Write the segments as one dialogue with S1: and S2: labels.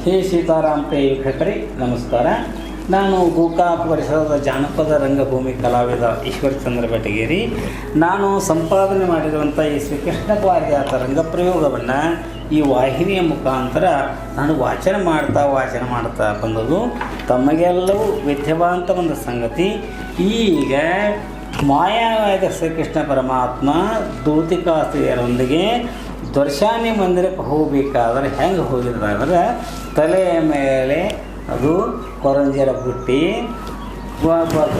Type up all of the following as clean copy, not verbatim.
S1: ಹೇ ಸೀತಾರಾಮ್ ಪ್ರಿಯ ವೀಕ್ಷಕರೇ ನಮಸ್ಕಾರ. ನಾನು ಗೋಕಾಕ್ ಪರಿಸರದ ಜಾನಪದ ರಂಗಭೂಮಿ ಕಲಾವಿದ ಈಶ್ವರಚಂದ್ರ ಬೆಟಗೇರಿ. ನಾನು ಸಂಪಾದನೆ ಮಾಡಿರುವಂಥ ಈ ಶ್ರೀಕೃಷ್ಣ ಪಾರಿಜಾತ ರಂಗಪ್ರಯೋಗವನ್ನು ಈ ವಾಹಿನಿಯ ಮುಖಾಂತರ ನಾನು ವಾಚನ ಮಾಡ್ತಾ ಬಂದದ್ದು ತಮಗೆಲ್ಲವೂ ವಿದ್ಯವಂತ ಒಂದು ಸಂಗತಿ. ಈಗ ಮಾಯಾವಾದ ಶ್ರೀಕೃಷ್ಣ ಪರಮಾತ್ಮ ದೂತಿಕಾಸ್ತ್ರೀಯರೊಂದಿಗೆ ದರ್ಶಾನಿ ಮಂದಿರಕ್ಕೆ ಹೋಗಬೇಕಾದ್ರೆ ಹೆಂಗೆ ಹೋಗಿದ್ರೆ ತಲೆಯ ಮೇಲೆ ಅದು ಕೊರಂಜಿರ ಬುಟ್ಟಿ,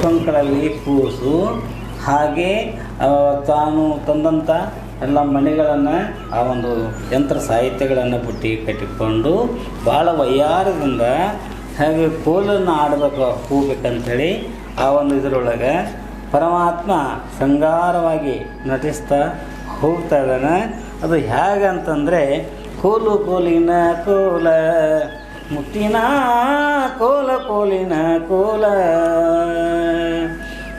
S1: ಟೊಂಕಳಲ್ಲಿ ಕೂಸು, ಹಾಗೆ ತಾನು ತಂದಂಥ ಎಲ್ಲ ಮಣಿಗಳನ್ನು ಆ ಒಂದು ಯಂತ್ರ ಸಾಹಿತ್ಯಗಳನ್ನು ಬುಟ್ಟಿ ಕಟ್ಟಿಕೊಂಡು ಭಾಳ ವಯ್ಯಾರದಿಂದ ಹಾಗೆ ಕೋಲನ್ನು ಆಡಬೇಕು ಹೋಗ್ಬೇಕಂಥೇಳಿ ಆ ಒಂದು ಇದರೊಳಗೆ ಪರಮಾತ್ಮ ಶೃಂಗಾರವಾಗಿ ನಟಿಸ್ತಾ ಹೋಗ್ತಾ ಇದ್ದಾನೆ. ಅದು ಹೇಗಂತಂದರೆ ಕೋಲಿನ ಕೋಲ ಮುತ್ತಿನ ಕೋಲಿನ ಕೋಲ,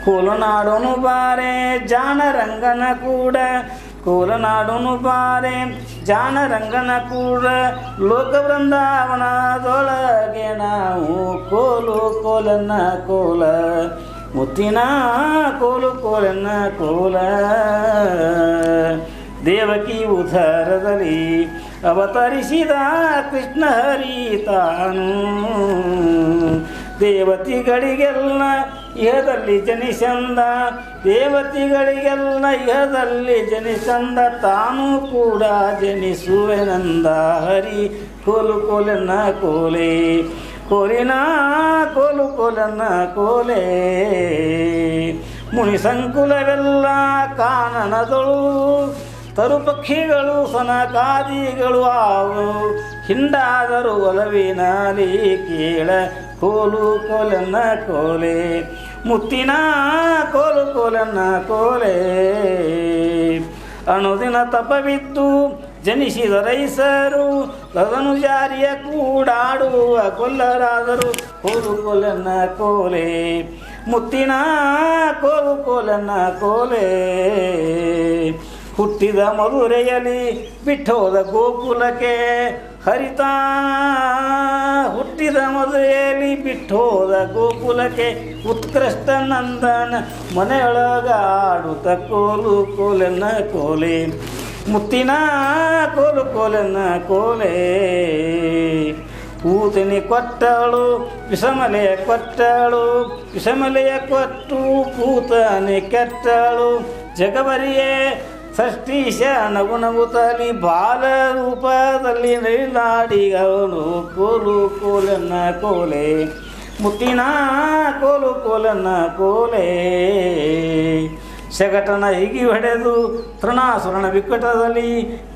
S1: ಕೋಲನಾಡೋನು ಬಾರೆ ಜಾಣರಂಗನ ಕೂಡ, ಕೋಲನಾಡೋನು ಬಾರೆ ಜಾಣರಂಗನ ಕೂಡ, ಲೋಕ ಬೃಂದಾವನದೊಳಗೆ ನಾವು ಕೋಲನ್ನ ಕೋಲ, ಮುತ್ತಿನ ಕೋಲನ್ನ ಕೋಲ. ದೇವಕಿ ಉದರದಲ್ಲಿ ಅವತರಿಸಿದ ಕೃಷ್ಣ ಹರಿ ತಾನು, ದೇವತೆಗಳಿಗೆಲ್ಲ ಇಹದಲ್ಲಿ ಜನಿಸಂದ, ದೇವತೆಗಳಿಗೆಲ್ಲ ಇಹದಲ್ಲಿ ಜನಿಸಂದ, ತಾನು ಕೂಡ ಜನಿಸುವೆನಂದ ಹರಿ ಕೋಲನ್ನ ಕೋಲೆ, ಕೋಲಿನ ಕೋಲನ್ನ ಕೋಲೆ. ಮುನಿ ಸಂಕುಲವೆಲ್ಲ ಕಾನನದಳು, ತರು ಪಕ್ಷಿಗಳು ಸನಕಾದಿಗಳು ಆವು, ಹಿಂಡಾದರು ಒಲವಿನಲ್ಲಿ ಕೇಳ ಕೋಲನ್ನ ಕೋಲೆ, ಮುತ್ತಿನ ಕೋಲನ್ನ ಕೋಲೆ. ಅನುದಿನ ತಪವಿದ್ದು ಜನಿಸಿದ ರೈಸರು, ಅದನ್ನು ಜಾರಿಯ ಕೂಡಾಡುವ ಕೊಲ್ಲರಾದರು ಕೋಲನ್ನ ಕೋಲೆ, ಮುತ್ತಿನ ಕೋಲನ್ನ ಕೋಲೆ. ಹುಟ್ಟಿದ ಮಧುರೆಯಲ್ಲಿ ಬಿಟ್ಟೋದ ಗೋಕುಲಕ್ಕೆ ಹರಿತಾ, ಹುಟ್ಟಿದ ಮಧುರೆಯಲ್ಲಿ ಬಿಟ್ಟೋದ ಗೋಕುಲಕ್ಕೆ ಉತ್ಕೃಷ್ಟ ನಂದನ ಮನೆಯೊಳಗ ಆಡುತ್ತ ಕೋಲನ್ನ ಕೋಲೆ, ಮುತ್ತಿನ ಕೋಲನ್ನ ಕೋಲೆ. ಪೂತನಿ ಕೊಟ್ಟಳು ವಿಷಮಲೆಯ ಕೊಟ್ಟಳು, ವಿಷಮಲೆಯ ಕೊಟ್ಟು ಪೂತನೆ ಕೆಟ್ಟಳು, ಜಗವರಿಯೇ ಷಷ್ಠೀಶ ನಗುನಗುತ್ತಲಿ ಬಾಲ ರೂಪದಲ್ಲಿ ನೈಲಾಡಿಗವನು ಕೋಲನ್ನ ಕೋಲೆ, ಮುತ್ತಿನ ಕೋಲನ್ನ ಕೋಲೆ. ಶಗಟನ ಹಿಗಿ ಹೊಡೆದು ತೃಣಾಸುರನ ವಿಕಟದಲ್ಲಿ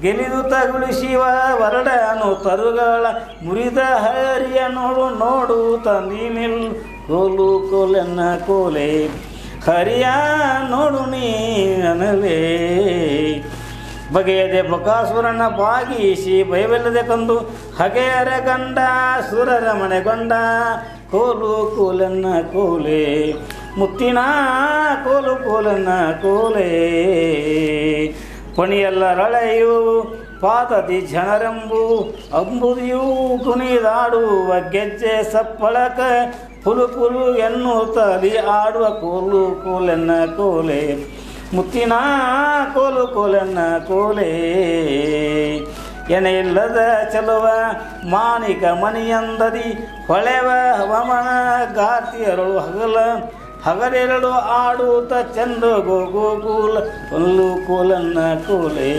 S1: ಗೆಲಿದು ತಗುಳಿ ಶಿವ ವರಡನು ತರುಗಳ ಮುರಿದ ಹರಿಯ ನೋಡು ತಂದಿನಿಲ್ ಕೋಲನ್ನ ಕೋಲೆ, ಹರಿಯ ನೋಡು ನೀನವೇ. ಬಗೆಯದೆ ಬಕಾಸುರನ ಬಾಗಿಸಿ ಭಯವಿಲ್ಲದೆ ಕಂದು ಹಗೆಯರ ಗಂಡ ಸುರರ ಮನೆಗೊಂಡ ಕೋಲನ್ನ ಕೋಲೆ, ಮುತ್ತಿನ ಕೋಲನ್ನ ಕೋಲೆ. ಪಣಿಯೆಲ್ಲ ರಳೆಯು ಪಾದದಿ ಜನರೆಂಬು ಅಂಬುದಿಯೂ ಕುಣಿದಾಡುವ ಗೆಜ್ಜೆ ಸಪ್ಪಳಕ ಪುಲು ಎನ್ನುತ್ತಲಿ ಆಡುವ ಕೋಲನ್ನ ಕೋಲೆ, ಮುತ್ತಿನ ಕೋಲನ್ನ ಕೋಲೆ. ಎನೆಯಿಲ್ಲದ ಚಲುವ ಮಾಣಿಕ ಮಣಿಯಂದದಿ ಹೊಳೆವ ವಮನ ಗಾತಿಯರಳು ಹಗಲೆರಡು ಆಡುತ್ತ ಚಂದ್ರ ಗೋಕುಲ ಕೋಲನ್ನ ಕೋಲೆ,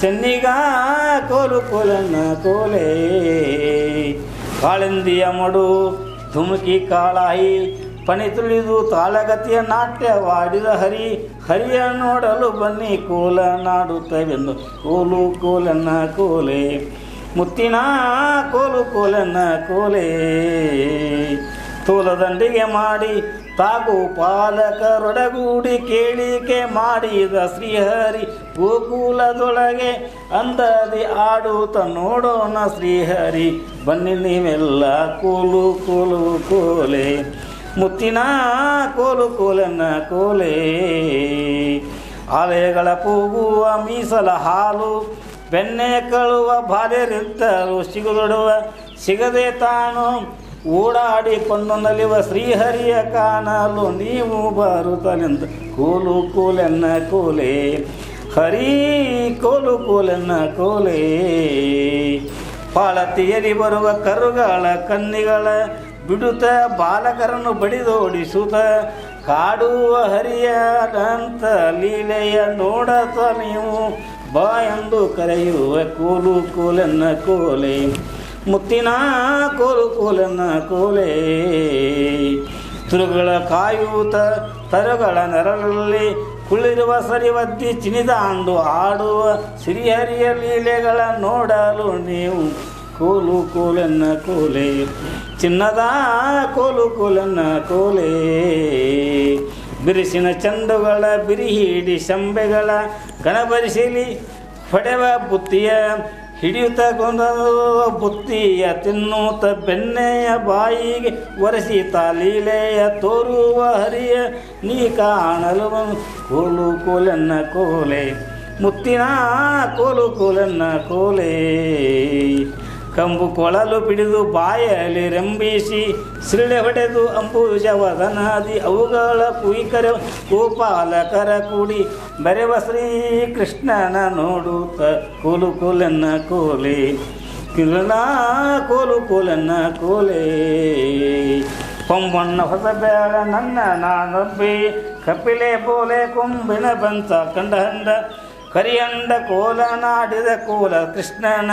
S1: ಚೆನ್ನಿಗ ಕೋಲನ್ನ ಕೋಲೆ. ಕಾಳಿಂದಿಯ ಮಡು ಧುಮುಕಿ ಕಾಳಾಯಿ ಪಣಿ ತುಳಿದು ತಾಳಗತಿಯ ನಾಟ್ಯವಾಡಿದ ಹರಿಯ ನೋಡಲು ಬನ್ನಿ ಕೋಲನಾಡುತ್ತವೆಂದು ಕೋಲನ್ನ ಕೋಲೆ, ಮುತ್ತಿನ ಕೋಲನ್ನ ಕೋಲೆ. ತೋಲದಂಡಿಗೆ ಮಾಡಿ ತಾಗು ಪಾಲಕರೊಡಗೂಡಿ ಕೇಳಿಕೆ ಮಾಡಿದ ಶ್ರೀಹರಿ ಗೋಕುಲದೊಳಗೆ ಅಂದದಿ ಆಡುತ್ತ ನೋಡೋಣ ಶ್ರೀಹರಿ ಬನ್ನಿ ನೀವೆಲ್ಲ ಕೋಲೆ, ಮುತ್ತಿನ ಕೋಲನ್ನ ಕೋಲೆ. ಆಲಯಗಳ ಕೂಗುವ ಮೀಸಲ ಹಾಲು ಬೆನ್ನೆ ಕಳುವ ಬಾಲ್ಯರಿದ್ದರು ಸಿಗುದೊಡುವ ಸಿಗದೆ ತಾನು ಓಡಾಡಿಕೊಂಡು ನಲಿವ ಶ್ರೀಹರಿಯ ಕಾಣಲು ನೀವು ಬರುತ್ತಲೆಂದ ಕೋಲು ಕೋಲೆನ್ನ ಕೋಲೆ ಹರಿ ಕೋಲು ಕೋಲೆನ್ನ ಕೋಲೆ ಪಾಳತಿಯಲಿ ಬರುವ ಕರುಗಳ ಕನ್ನಿಗಳ ಬಿಡುತ್ತ ಬಾಲಕರನ್ನು ಬಡಿದೋಡಿಸುತ್ತ ಕಾಡುವ ಹರಿಯದಂತ ಲೀಲೆಯ ನೋಡತ ನೀವು ಬಾ ಎಂದು ಕರೆಯುವ ಕೋಲು ಕೋಲೆನ್ನ ಕೋಲೆ ಮುತ್ತಿನ ಕೋಲು ಕೋಲೆನ್ನ ಕೋಲೆ ತುರುಗಳ ಕಾಯುತ್ತ ತರುಗಳ ನೆರಳಲ್ಲಿ ಕುಳಿರುವ ಸರಿವದ್ದಿ ಚಿನಿದಾಂಡು ಆಡುವ ಸಿರಿಹರಿಯ ಲೀಲೆಗಳ ನೋಡಲು ನೀವು ಕೋಲು ಕೋಲೆನ್ನ ಕೋಲೆ ಚಿನ್ನದ ಕೋಲು ಕೋಲೆನ್ನ ಕೋಲೆ ಬಿರುಸಿನ ಚೆಂಡುಗಳ ಬಿರಿಹಿಡಿ ಶಂಬೆಗಳ ಗಣಬರಿಸಲಿ ಹೊಡೆವ ಬುತ್ತಿಯ ಹಿಡಿಯುತ್ತ ಬುತ್ತಿಯ ತಿನ್ನುತ್ತ ಬೆಣ್ಣೆಯ ಬಾಯಿಗೆ ಒರೆಸಿತ ಲೀಲೆಯ ತೋರುವ ಹರಿಯ ನೀ ಕಾಣಲು ಕೋಲು ಕೋಲೆನ್ನ ಕೋಲೆ ಮುತ್ತಿನ ಕೋಲು ಕೋಲೆನ್ನ ಕೋಲೆ ಕಂಬು ಕೊಳಲು ಪಿಡಿದು ಬಾಯಲ್ಲಿ ರಂಬಿಸಿ ಸಿಳ್ಳೆ ಹೊಡೆದು ಅಂಬುಜವದನಾದಿ ಅವುಗಳ ಕುಯಿಕರ ಗೋಪಾಲಕರ ಕೂಡಿ ಬರೆವ ಶ್ರೀಕೃಷ್ಣನ ನೋಡುತ್ತ ಕೋಲು ಕೋಲೆನ್ನ ಕೋಲೆ ಕಿರಣ ಕೋಲು ಕೋಲೆನ್ನ ಕೋಲೆ ಕೊಂಬಣ್ಣ ಹೊಸ ಬೇಡ ನನ್ನ ನಾನೊಬ್ಬಿ ಕಪಿಲೆ ಬೋಲೆ ಕೊಂಬಿನ ಬಂತ ಕಂಡಹಂಡ ಕರಿಯಂಡ ಕೋಲ ನಾಡಿದ ಕೋಲ ಕೃಷ್ಣನ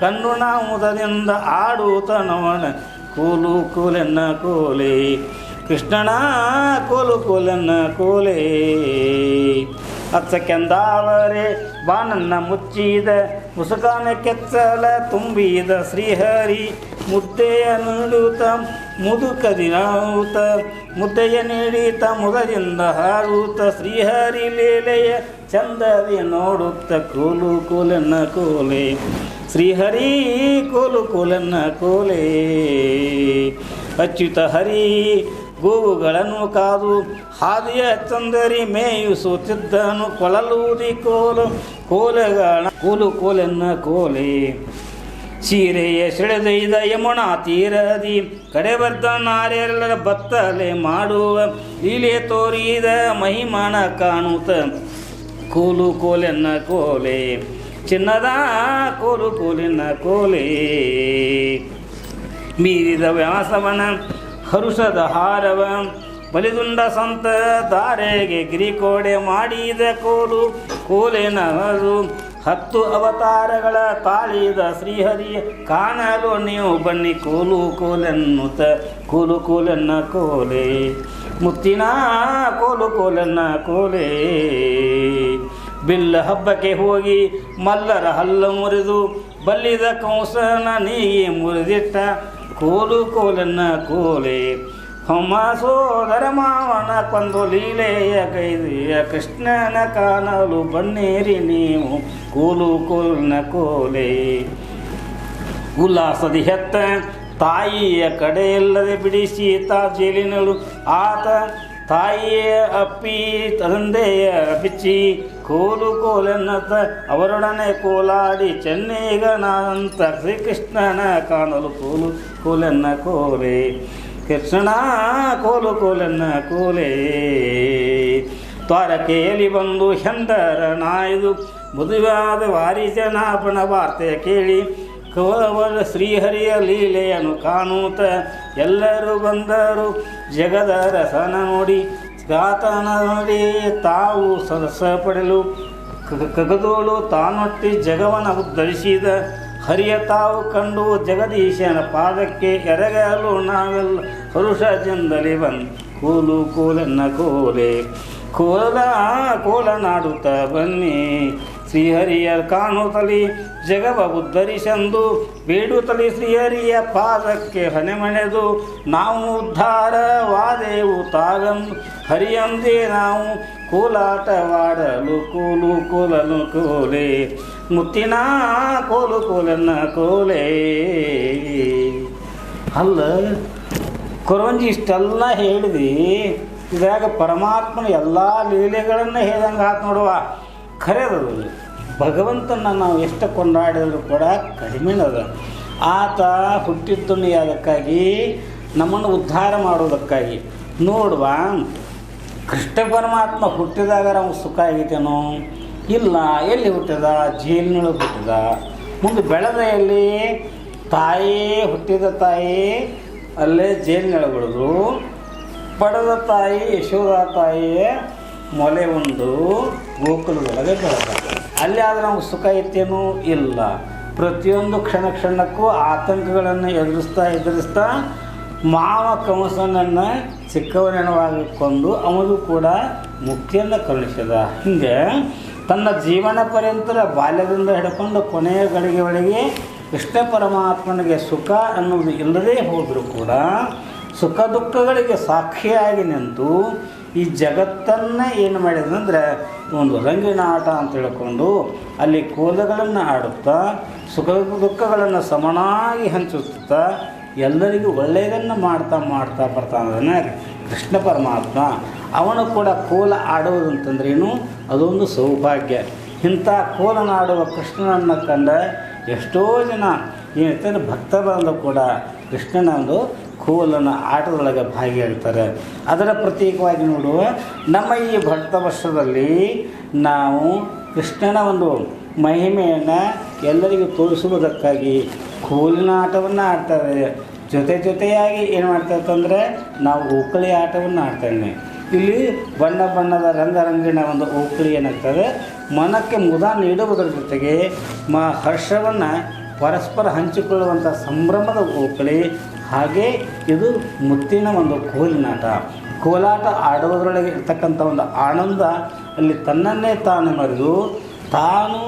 S1: ಕಣ್ಣು ನಾಮುದದಿಂದ ಆಡುತ್ತನವನ ಕೋಲು ಕೋಲೆನ್ನ ಕೋಲೆ ಕೃಷ್ಣನ ಕೋಲು ಕೋಲೆನ್ನ ಕೋಲೆ ಅಚ್ಚಕೆಂದಾವರೆ ಬಾನನ್ನ ಮುಚ್ಚಿದ ಮುಸುಕಾನ ಕೆಚ್ಚಲ ತುಂಬಿದ ಶ್ರೀಹರಿ ಮುದ್ದೆಯ ನೀಡುತ್ತ ಮುದುಕದಿನಾವುತ ಮುದ್ದೆಯ ನೀಡಿತ ಮುದದಿಂದ ಹಾರುತ್ತ ಶ್ರೀಹರಿ ಲೀಲೆಯ ಚಂದದಿ ನೋಡುತ್ತ ಕೋಲು ಕೋಲೆನ್ನ ಕೋಲೆ ಶ್ರೀಹರಿ ಕೋಲು ಕೋಲೆನ್ನ ಕೋಲೆ ಅಚ್ಯುತ ಹರಿ ಗೋವುಗಳನ್ನು ಕಾದು ಹಾದಿಯ ಚಂದರಿ ಮೇಯಿಸುತ್ತಿದ್ದನು ಕೊಳಲೂದಿ ಕೋಲು ಕೋಲೆಗಳ ಕೋಲು ಕೋಲೆನ್ನ ಕೋಲೆ ಸೀರೆಯ ಸೆಳೆದೈದ ಯಮುನಾ ತೀರದಿ ಕಡೆ ಬರ್ದ ನಾರೆಲ್ಲರ ಬತ್ತಲೆ ಮಾಡುವ ಲೀಲೆ ತೋರಿದ ಮಹಿಮಾನ ಕಾಣುತ್ತ ಕೋಲು ಕೋಲೆನ್ನ ಕೋಲೆ ಚಿನ್ನದ ಕೋಲು ಕೋಲೆನ್ನ ಕೋಲೆ ಮೀರಿದ ವ್ಯಾಸವನ ಹರುಷದ ಹಾರವ ಬಲಿದುಂಡ ಸಂತ ದಾರೆಗೆ ಗಿರಿಕೋಡೆ ಮಾಡಿದ ಕೋಲು ಕೋಲೆನವರು 10 ಅವತಾರಗಳ ತಾಳಿದ ಶ್ರೀಹರಿಯ ಕಾಣಲು ನೀವು ಬನ್ನಿ ಕೋಲು ಕೋಲೆನ್ನುತ್ತ ಕೋಲು ಕೋಲೆನ್ನ ಕೋಲೆ ಮುತ್ತಿನ ಕೋಲು ಕೋಲೆನ್ನ ಕೋಲೆ ಬಿಲ್ಲ ಹಬ್ಬಕ್ಕೆ ಹೋಗಿ ಮಲ್ಲರ ಹಲ್ಲು ಮುರಿದು ಬಲ್ಲಿದ ಕಂಸನ ನೀಗಿ ಮುರಿದಿಟ್ಟ ಕೋಲು ಕೋಲೆನ್ನ ಕೋಲೆ ಹೊಮ್ಮ ಸೋದರ ಮಾವನ ಕೊಂದು ಲೀಲೆಯ ಕೈದಿಯ ಕೃಷ್ಣನ ಕಾಣಲು ಬನ್ನೇರಿ ನೀವು ಕೋಲು ಕೋಲೆನ್ನ ಕೋಲೆ ಉಲ್ಲಾಸದಿ ಹೆತ್ತ ತಾಯಿಯ ಕಡೆಯಲ್ಲದೆ ಬಿಡಿಸಿ ತಾ ಜೇಲಿನಳು ಆತ ತಾಯಿಯ ಅಪ್ಪಿ ತಂದೆಯ ಬಿಚ್ಚಿ ಕೋಲು ಕೋಲೆನ್ನತ್ತ ಅವರೊಡನೆ ಕೋಲಾಡಿ ಚೆನ್ನೈಗನಂತ ಶ್ರೀಕೃಷ್ಣನ ಕಾಣಲು ಕೋಲು ಕೋಲೆನ್ನ ಕೋಲೆ ಕೃಷ್ಣ ಕೋಲು ಕೋಲೆನ್ನ ಕೋಲೆ ದ್ವಾರಕೆಯಲ್ಲಿ ಬಂದು ಹೆಂದರ ನಾಯ್ದು ಮದುವಾದ ವಾರಿಜನಾಭನ ವಾರ್ತೆ ಕೇಳಿ ಕವರ ಶ್ರೀಹರಿಯ ಲೀಲೆಯನ್ನು ಕಾಣುತ್ತ ಎಲ್ಲರೂ ಬಂದರು ಜಗದ ರಸನ ನೋಡಿ ಗಾತನ ನೋಡಿ ತಾವು ಸರಸ ಪಡೆಯಲು ಕಗದೋಳು ತಾನೊಟ್ಟಿ ಜಗವನ ಉದ್ಧರಿಸಿದ ಹರಿಯ ತಾವು ಕಂಡು ಜಗದೀಶನ ಪಾದಕ್ಕೆ ಎರಗಲು ನಾವೆಲ್ಲ ಹರುಷದಿಂದಲೇ ಬಂದು ಕೋಲು ಕೋಲೆನ್ನ ಕೋಲೆ ಕೋಲನಾಡುತ್ತ ಬನ್ನಿ ಶ್ರೀಹರಿಯ ಕಾಣುತ್ತಲಿ ಜಗವ ಉದ್ಧರಿಸೆಂದು ಬೇಡುತ್ತಲಿ ಶ್ರೀಹರಿಯ ಪಾದಕ್ಕೆ ಹಣೆಮಣೆದು ನಾವು ಉದ್ಧಾರವಾದೆವು ತಾಗಂದು ಹರಿಯಂದೇ ನಾವು ಕೋಲಾಟವಾಡಲು ಕೋಲು ಕೋಲನು ಕೋಲೆ ಮುತ್ತಿನ ಕೋಲು ಕೋಲನ್ನ ಕೋಲೆ. ಅಲ್ಲ ಕೊರವಂಜಿ ಇಷ್ಟೆಲ್ಲ ಹೇಳಿದಿ, ಇದಾಗ ಪರಮಾತ್ಮನ ಎಲ್ಲ ಲೀಲೆಗಳನ್ನು ಹೇಳ್ದಂಗೆ ಆತು ನೋಡುವ. ಖರೇದದು ಭಗವಂತನ ನಾವು ಎಷ್ಟು ಕೊಂಡಾಡಿದರೂ ಕೂಡ ಕಡಿಮೆನದ. ಆತ ಹುಟ್ಟಿದ್ದು ಅದಕ್ಕಾಗಿ, ನಮ್ಮನ್ನು ಉದ್ಧಾರ ಮಾಡೋದಕ್ಕಾಗಿ. ನೋಡುವ, ಕೃಷ್ಣ ಪರಮಾತ್ಮ ಹುಟ್ಟಿದಾಗ ನಾವು ಸುಖ ಆಗೈತೇನೋ? ಇಲ್ಲ. ಎಲ್ಲಿ ಹುಟ್ಟಿದ? ಜೈಲಿನೊಳಗೆ ಹುಟ್ಟಿದ. ಮುಂದೆ ಬೆಳೆದ ಎಲ್ಲಿ? ತಾಯಿ ಹುಟ್ಟಿದ ತಾಯಿ ಅಲ್ಲೇ ಜೈಲಿನೊಳಗೆ ಬೆಳೆದು, ಪಡೆದ ತಾಯಿ ಯಶೋಧ ತಾಯಿಯೇ ಮೊಲೆ ಒಂದು ಗೋಕುಲದೊಳಗೆ ಬೆಳೆದ. ಅಲ್ಲಿ ಆದ್ರೆ ನಮ್ಗೆ ಸುಖ ಐತೇನೂ? ಇಲ್ಲ. ಪ್ರತಿಯೊಂದು ಕ್ಷಣಕ್ಕೂ ಆತಂಕಗಳನ್ನು ಎದುರಿಸ್ತಾ ಮಾವ ಕಂಸನನ್ನು ಚಿಕ್ಕವನೆನವಾಗಿ ಕೊಂದು ಅವನಿಗೂ ಕೂಡ ಮುಕ್ತಿಯನ್ನು ಕರುಣಿಸಿದ. ಹಿಂಗೆ ತನ್ನ ಜೀವನ ಪರ್ಯಂತರ ಬಾಲ್ಯದಿಂದ ಹಿಡ್ಕೊಂಡು ಕೊನೆಯ ಗಳಿಗೆವರೆಗೆ ಕೃಷ್ಣ ಪರಮಾತ್ಮನಿಗೆ ಸುಖ ಅನ್ನೋದು ಇಲ್ಲದೇ ಹೋದರೂ ಕೂಡ ಸುಖ ದುಃಖಗಳಿಗೆ ಸಾಕ್ಷಿಯಾಗಿ ನಿಂತು ಈ ಜಗತ್ತನ್ನು ಏನು ಮಾಡಿದಂದ್ರೆ ಒಂದು ರಂಗಿನ ಆಟ ಅಂತ ಹೇಳ್ಕೊಂಡು ಅಲ್ಲಿ ಕೋಲಗಳನ್ನು ಆಡುತ್ತಾ ಸುಖ ದುಃಖಗಳನ್ನು ಸಮನಾಗಿ ಹಂಚುತ್ತಾ ಎಲ್ಲರಿಗೂ ಒಳ್ಳೆಯದನ್ನು ಮಾಡ್ತಾ ಬರ್ತಾನೆ ಕೃಷ್ಣ ಪರಮಾತ್ಮ. ಅವನು ಕೂಡ ಕೋಲ ಆಡುವುದಂತಂದ್ರೇನು? ಅದೊಂದು ಸೌಭಾಗ್ಯ. ಇಂಥ ಕೋಲನಾಡುವ ಕೃಷ್ಣನನ್ನು ಕಂಡ ಎಷ್ಟೋ ಜನ ಏನಂತಂದರೆ ಭಕ್ತರು ಕೂಡ ಕೃಷ್ಣನ ಒಂದು ಕೋಲನ ಆಟದೊಳಗೆ ಭಾಗಿಯಾಗ್ತಾರೆ. ಅದರ ಪ್ರತೀಕವಾಗಿ ನೋಡುವ ನಮ್ಮ ಈ ಭಕ್ತ ವರ್ಷದಲ್ಲಿ ನಾವು ಕೃಷ್ಣನ ಒಂದು ಮಹಿಮೆಯನ್ನು ಎಲ್ಲರಿಗೂ ತೋರಿಸುವುದಕ್ಕಾಗಿ ಕೋಲಿನ ಆಟವನ್ನು ಆಡ್ತಾರೆ. ಜೊತೆಯಾಗಿ ಏನು ಮಾಡ್ತಾಯಿತ್ತಂದರೆ ನಾವು ಓಕಳಿ ಆಟವನ್ನು ಆಡ್ತಾಯಿದ್ವಿ. ಇಲ್ಲಿ ಬಣ್ಣ ಬಣ್ಣದ ರಂಗರಂಗಿನ ಒಂದು ಓಕಳಿ ಏನಾಗ್ತದೆ, ಮನಕ್ಕೆ ಮುದ ನೀಡುವುದರ ಜೊತೆಗೆ ಹರ್ಷವನ್ನು ಪರಸ್ಪರ ಹಂಚಿಕೊಳ್ಳುವಂಥ ಸಂಭ್ರಮದ ಓಕಳಿ. ಹಾಗೆ ಇದು ಮುತ್ತಿನ ಒಂದು ಕೋಲಿನಾಟ. ಕೋಲಾಟ ಆಡುವುದರೊಳಗೆ ಇರ್ತಕ್ಕಂಥ ಒಂದು ಆನಂದ ಅಲ್ಲಿ ತನ್ನನ್ನೇ ತಾನು ಮರೆದು ತಾನು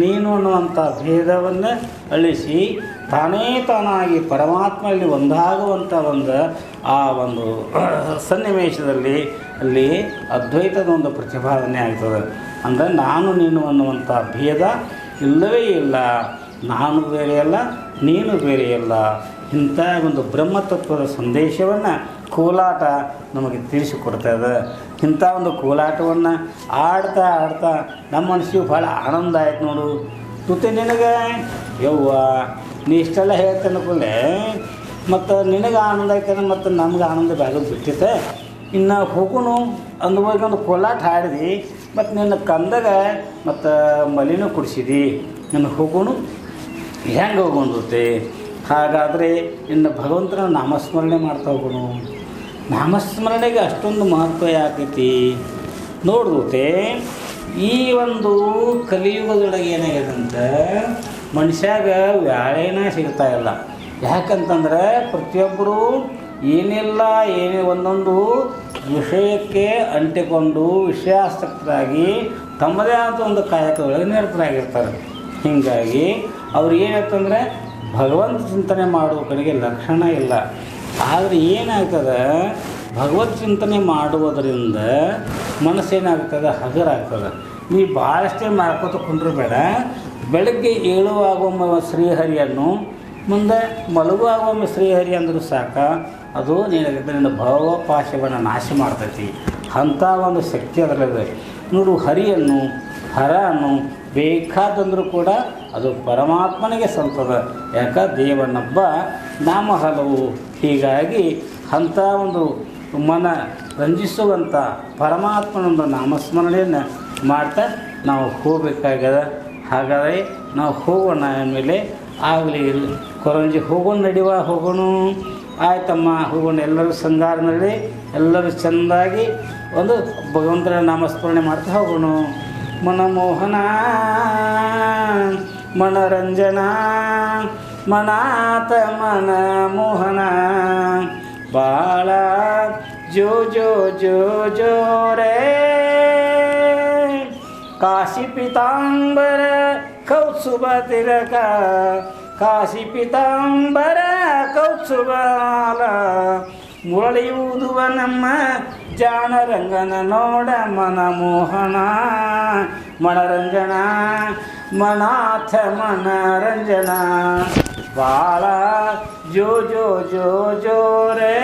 S1: ನೀನು ಅನ್ನುವಂಥ ಭೇದವನ್ನು ಅಳಿಸಿ ತಾನೇ ತಾನಾಗಿ ಪರಮಾತ್ಮಲ್ಲಿ ಒಂದಾಗುವಂಥ ಆ ಒಂದು ಸನ್ನಿವೇಶದಲ್ಲಿ ಅಲ್ಲಿ ಅದ್ವೈತದ ಒಂದು ಪ್ರತಿಪಾದನೆ ಆಗ್ತದೆ. ಅಂದರೆ ನಾನು ನೀನು ಅನ್ನುವಂಥ ಭೇದ ಇಲ್ಲವೇ ಇಲ್ಲ. ನಾನು ಬೇರೆಯಲ್ಲ, ನೀನು ಬೇರೆಯಲ್ಲ. ಇಂಥ ಒಂದು ಬ್ರಹ್ಮತತ್ವದ ಸಂದೇಶವನ್ನು ಕೋಲಾಟ ನಮಗೆ ತಿಳಿಸಿಕೊಡ್ತಾಯಿದೆ. ಇಂಥ ಒಂದು ಕೋಲಾಟವನ್ನು ಆಡ್ತಾ ನಮ್ಮ ಮನಸ್ಸಿಗೆ ಭಾಳ ಆನಂದ ಆಯ್ತು ನೋಡು. ತುತೆ ನಿನಗೆ ಯವ್ವ ನೀ ಇಷ್ಟೆಲ್ಲ ಹೇಳ್ತೇನೆ ಕೂಡಲೇ ಮತ್ತು ನಿನಗೆ ಆನಂದ ಆಯ್ತಂದ್ರೆ ಮತ್ತು ನಮ್ಗೆ ಆನಂದ ಬ್ಯಾಗೋದು ಬಿಟ್ಟಿತ್ತೆ. ಇನ್ನು ಹೋಗುನು ಅಂದವಾಗಿ ಒಂದು ಕೋಲಾಟ ಹಾಡಿದಿ, ಮತ್ತು ನಿನ್ನ ಕಂದಾಗ ಮತ್ತು ಮಲಿನೂ ಕುಡಿಸಿದಿ, ನಿನ್ನ ಹೋಗುನು ಹೆಂಗೆ ಹೋಗುಂದತೆ? ಹಾಗಾದರೆ ಇನ್ನು ಭಗವಂತನ ನಾಮಸ್ಮರಣೆ ಮಾಡ್ತಾ ಹೋಗೋಣ. ನಾಮಸ್ಮರಣೆಗೆ ಅಷ್ಟೊಂದು ಮಹತ್ವ ಯಾಕೈತಿ ನೋಡ್ದೋತೆ. ಈ ಒಂದು ಕಲಿಯುಗದೊಳಗೆ ಏನಾಗ್ಯದಂತೆ, ಮನುಷ್ಯಾಗ ವ್ಯಾಳೇನ ಸಿಗ್ತಾ ಇಲ್ಲ. ಯಾಕಂತಂದ್ರೆ ಪ್ರತಿಯೊಬ್ಬರು ಏನೇ ಒಂದೊಂದು ವಿಷಯಕ್ಕೆ ಅಂಟಿಕೊಂಡು ವಿಷಯಾಸಕ್ತರಾಗಿ ತಮ್ಮದೇ ಆದ ಒಂದು ಕಾಯಕದೊಳಗೆ ನಿರತರಾಗಿರ್ತಾರೆ. ಹೀಗಾಗಿ ಅವ್ರು ಏನಾಯ್ತಂದ್ರೆ ಭಗವಂತ ಚಿಂತನೆ ಮಾಡುವ ಕಡೆಗೆ ಲಕ್ಷಣ ಇಲ್ಲ. ಆದರೆ ಏನಾಗ್ತದೆ, ಭಗವತ್ ಚಿಂತನೆ ಮಾಡುವುದರಿಂದ ಮನಸ್ಸೇನಾಗ್ತದೆ, ಹಗರಾಗ್ತದೆ. ನೀವು ಭಾಳಷ್ಟೇ ಮಾಡ್ಕೋತ ಕುಂಡ್ರಬೇಡ. ಬೆಳಗ್ಗೆ ಏಳುವಾಗೊಮ್ಮೆ ಶ್ರೀಹರಿಯನ್ನು, ಮುಂದೆ ಮಲಗುವಾಗೊಮ್ಮೆ ಶ್ರೀಹರಿ ಅಂದರೂ ಸಾಕ. ಅದು ನಿನ್ನ ಭಾವಪಾಶವನ್ನು ನಾಶ ಮಾಡ್ತೈತಿ. ಅಂಥ ಒಂದು ಶಕ್ತಿ ಅದರಲ್ಲಿದೆ ನೋಡು. ಹರನ್ನು ಬೇಕಾದಂದರೂ ಕೂಡ ಅದು ಪರಮಾತ್ಮನಿಗೆ ಸಲ್ತದ. ಯಾಕ ದೇವನೊಬ್ಬ ನಾಮ ಹಲವು. ಹೀಗಾಗಿ ಅಂಥ ಒಂದು ಮನ ರಂಜಿಸುವಂಥ ಪರಮಾತ್ಮನೊಂದು ನಾಮಸ್ಮರಣೆಯನ್ನು ಮಾಡ್ತಾ ನಾವು ಹೋಗಬೇಕಾಗ್ಯದ. ಹಾಗಾದರೆ ನಾವು ಹೋಗೋಣ. ಆಮೇಲೆ ಆಗಲಿ ಕೊರಂಜಿ ಹೋಗೋಣ ಆಯ್ತಮ್ಮ, ಹೋಗೋಣ. ಎಲ್ಲರೂ ಸಂಗಾರನಲ್ಲಿ ಎಲ್ಲರೂ ಚೆಂದಾಗಿ ಒಂದು ಭಗವಂತನ ನಾಮಸ್ಮರಣೆ ಮಾಡ್ತಾ ಹೋಗೋಣ. ಮನಮೋಹನ ಮನರಂಜನ ಮನಾಥ ಮನಮೋಹನ ಬಾಳ ಜೋ ಜೋ ಜೋ ಜೋ ರೇ ಕಾಶಿ ಪೀತಾಂಬರ ಕೌತ್ಸುಭ ತಿಲಕ ಕಾಶಿ ಪೀತಾಂಬರ ಕೌತ್ಸುಭಾಲ ಮುರಳಿಯುವುದುವ ನಮ್ಮ ಜಾಣರಂಗನ ನೋಡ ಮನಮೋಹನ ಮನರಂಜನ ಮನಾಥ ಮನರಂಜನ ಬಾಳ ಜೋ ಜೋ ಜೋ ಜೋ ರೇ.